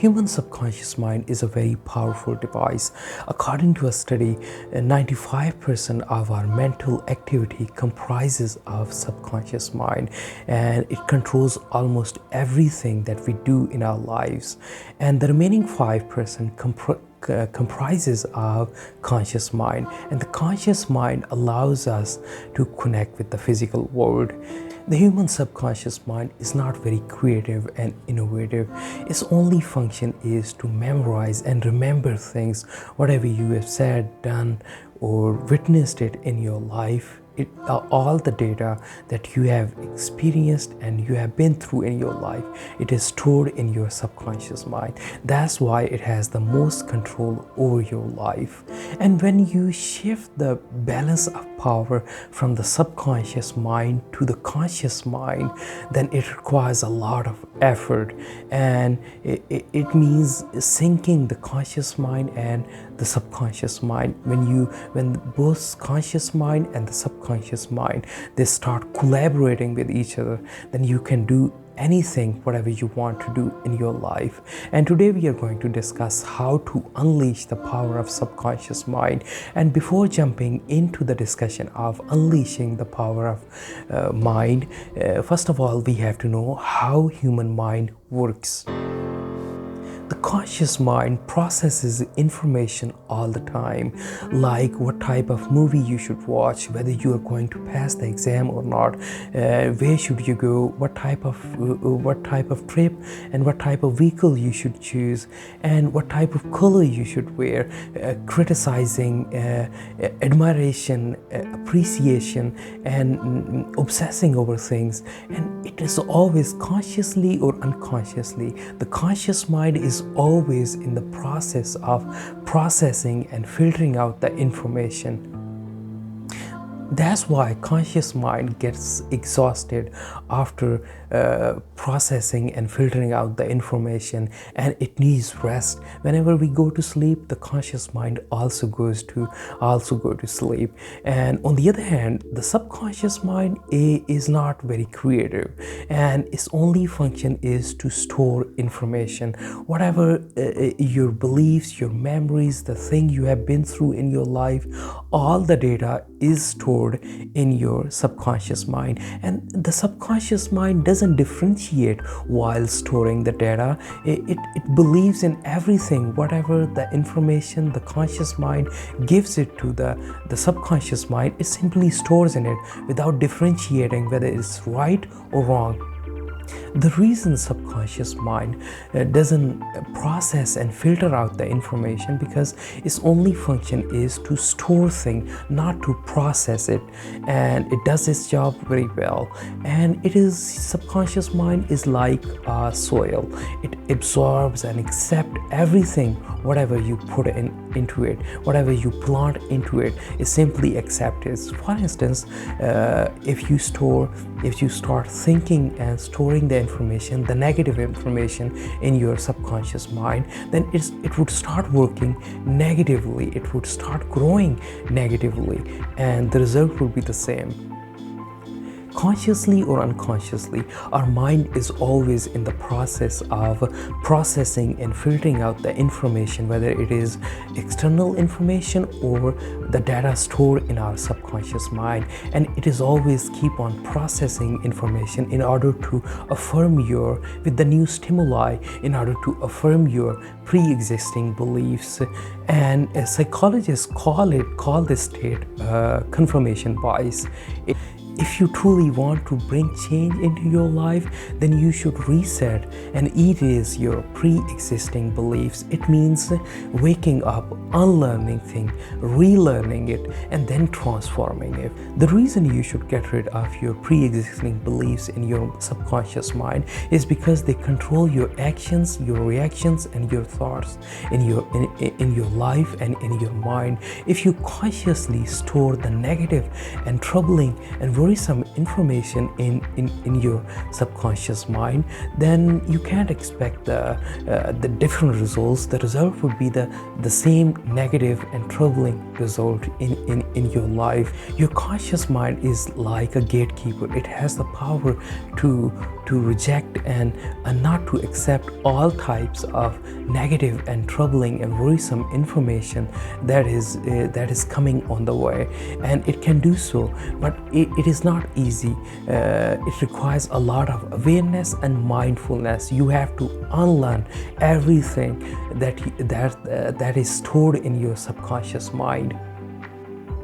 human subconscious mind is a very powerful device. According to a study, 95% of our mental activity comprises of subconscious mind, and it controls almost everything that we do in our lives. And the remaining 5% comprises of conscious mind, and the conscious mind allows us to connect with the physical world. The human subconscious mind is not very creative and innovative. Its only function is to memorize and remember things, whatever you have said, done, or witnessed it in your life. All the data that you have experienced and you have been through in your life, it is stored in your subconscious mind. That's why it has the most control over your life. And when you shift the balance of power from the subconscious mind to the conscious mind, then it requires a lot of effort, and it means syncing the conscious mind and the subconscious mind. When both conscious mind and the subconscious mind, they start collaborating with each other, then you can do anything, whatever you want to do in your life. And today we are going to discuss how to unleash the power of subconscious mind. And before jumping into the discussion of unleashing the power of mind, first of all, we have to know how human mind works. The conscious mind processes information all the time, like what type of movie you should watch, whether you are going to pass the exam or not, where should you go, what type of trip, and what type of vehicle you should choose, and what type of color you should wear, criticizing, admiration, appreciation, and obsessing over things. And it is always consciously or unconsciously. The conscious mind is always in the process of processing and filtering out the information. That's why conscious mind gets exhausted after processing and filtering out the information, and it needs rest. Whenever we go to sleep, the conscious mind also go to sleep. And on the other hand, the subconscious mind is not very creative, and its only function is to store information. Whatever your beliefs, your memories, the thing you have been through in your life, all the data is stored in your subconscious mind. And the subconscious mind doesn't differentiate while storing the data. It believes in everything. Whatever the information the conscious mind gives it to the subconscious mind, it simply stores in it without differentiating whether it's right or wrong. The reason subconscious mind doesn't process and filter out the information, because its only function is to store things, not to process it, and it does its job very well. And subconscious mind is like soil. It absorbs and accepts everything, whatever you put into it, whatever you plant into it, it simply accepts it. For instance, if you start thinking and storing the information, the negative information in your subconscious mind, then it would start working negatively, it would start growing negatively, and the result would be the same. Consciously or unconsciously, our mind is always in the process of processing and filtering out the information, whether it is external information or the data stored in our subconscious mind. And it is always keep on processing information in order to affirm with the new stimuli, in order to affirm your pre-existing beliefs. And psychologists call this state confirmation bias. If you truly want to bring change into your life, then you should reset and erase your pre-existing beliefs. It means waking up, unlearning things, relearning it, and then transforming it. The reason you should get rid of your pre-existing beliefs in your subconscious mind is because they control your actions, your reactions, and your thoughts in your life and in your mind. If you consciously store the negative and troubling and worrisome information in your subconscious mind, then you can't expect the different results. The result would be the same negative and troubling result in your life. Your conscious mind is like a gatekeeper. It has the power to to reject and not to accept all types of negative and troubling and worrisome information that is coming on the way. And it can do so, but it is not easy. It requires a lot of awareness and mindfulness. You have to unlearn everything that is stored in your subconscious mind.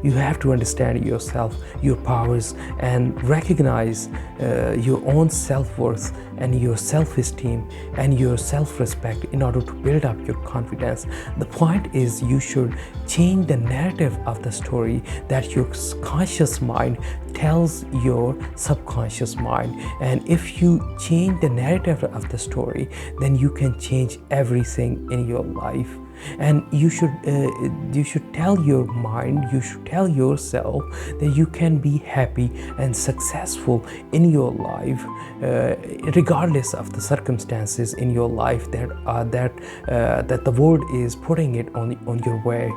You have to understand yourself, your powers, and recognize your own self-worth and your self-esteem and your self-respect in order to build up your confidence. The point is, you should change the narrative of the story that your conscious mind tells your subconscious mind. And if you change the narrative of the story, then you can change everything in your life. And you should tell your mind, you should tell yourself that you can be happy and successful in your life, regardless of the circumstances in your life that the world is putting it on your way.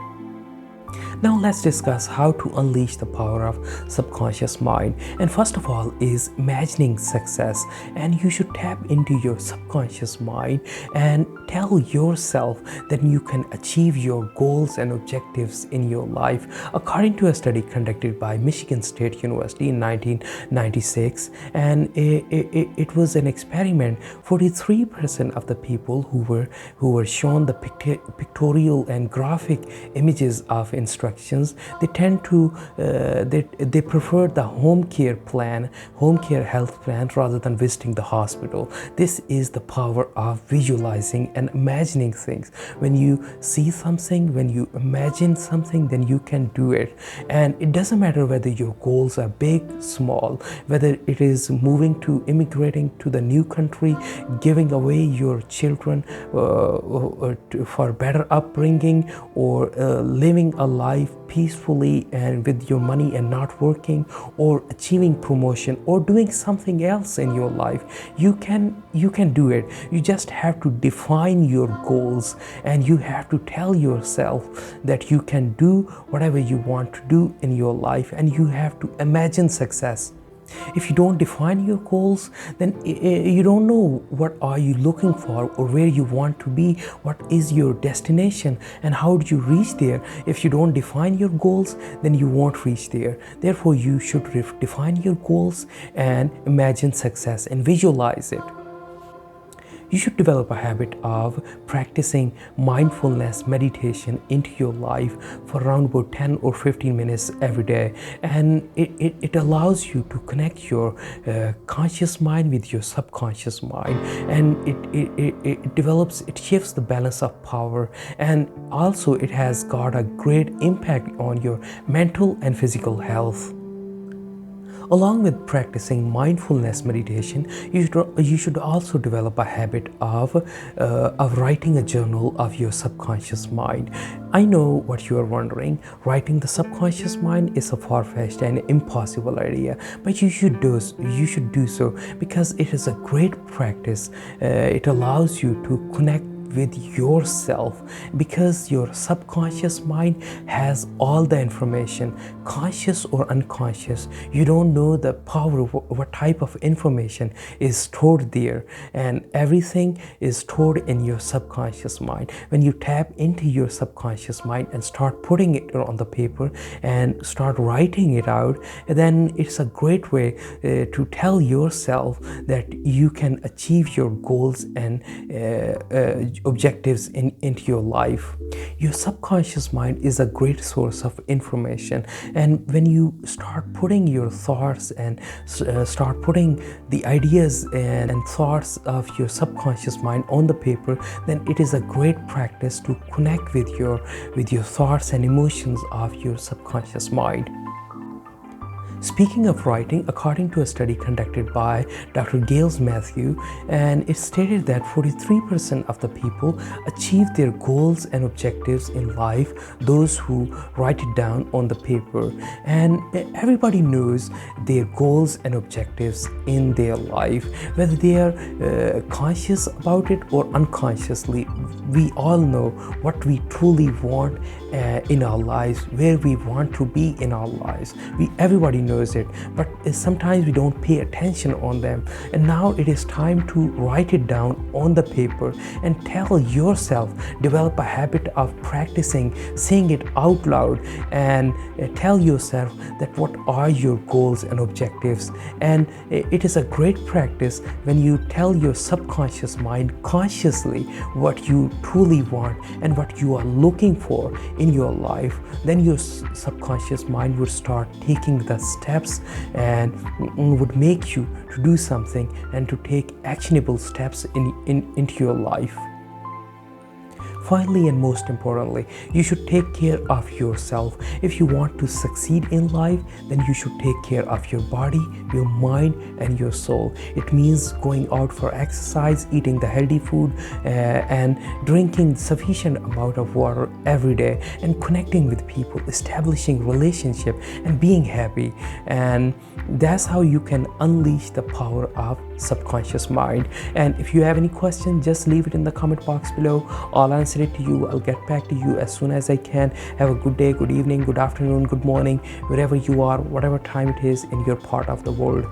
Now let's discuss how to unleash the power of subconscious mind. And first of all is imagining success. And you should tap into your subconscious mind and tell yourself that you can achieve your goals and objectives in your life. According to a study conducted by Michigan State University in 1996, and it was an experiment, 43% of the people who were shown the pictorial and graphic images of instructions, they tend to they prefer the home care health plan rather than visiting the hospital. This is the power of visualizing and imagining things. When you see something, when you imagine something, then you can do it. And it doesn't matter whether your goals are big, small, whether it is immigrating to the new country, giving away your children for better upbringing, or living a life peacefully and with your money and not working, or achieving promotion, or doing something else in your life. You can do it. You just have to define your goals, and you have to tell yourself that you can do whatever you want to do in your life, and you have to imagine success. If you don't define your goals, then you don't know what are you looking for, or where you want to be, what is your destination, and how do you reach there. If you don't define your goals, then you won't reach there. Therefore, you should define your goals and imagine success and visualize it. You should develop a habit of practicing mindfulness meditation into your life for around about 10 or 15 minutes every day. And it allows you to connect your conscious mind with your subconscious mind. And it shifts the balance of power. And also it has got a great impact on your mental and physical health. Along with practicing mindfulness meditation, you should also develop a habit of writing a journal of your subconscious mind. I know what you are wondering. Writing the subconscious mind is a far-fetched and impossible idea, but you should do so because it is a great practice. It allows you to connect with yourself, because your subconscious mind has all the information, conscious or unconscious. You don't know the power of what type of information is stored there, and everything is stored in your subconscious mind. When you tap into your subconscious mind and start putting it on the paper and start writing it out, then it's a great way to tell yourself that you can achieve your goals and objectives into your life. Your subconscious mind is a great source of information, and when you start putting your thoughts and start putting the ideas and thoughts of your subconscious mind on the paper, then it is a great practice to connect with your thoughts and emotions of your subconscious mind. Speaking of writing, according to a study conducted by Dr. Gales Matthew, and it stated that 43% of the people achieve their goals and objectives in life, those who write it down on the paper. And everybody knows their goals and objectives in their life, whether they are conscious about it or unconsciously. We all know what we truly want in our lives, where we want to be in our lives. Everybody knows knows it, but sometimes we don't pay attention on them. And now it is time to write it down on the paper and tell yourself, develop a habit of practicing saying it out loud, and tell yourself that what are your goals and objectives. And it is a great practice when you tell your subconscious mind consciously what you truly want and what you are looking for in your life. Then your subconscious mind would start taking the steps and would make you to do something and to take actionable steps into your life. Finally, and most importantly, you should take care of yourself. If you want to succeed in life, then you should take care of your body, your mind, and your soul. It means going out for exercise, eating the healthy food, and drinking sufficient amount of water every day, and connecting with people, establishing relationship, and being happy. And that's how you can unleash the power of subconscious mind. And if you have any questions, just leave it in the comment box below. I'll answer it to you. I'll get back to you as soon as I can. Have a good day, good evening, good afternoon, good morning, wherever you are, whatever time it is in your part of the world.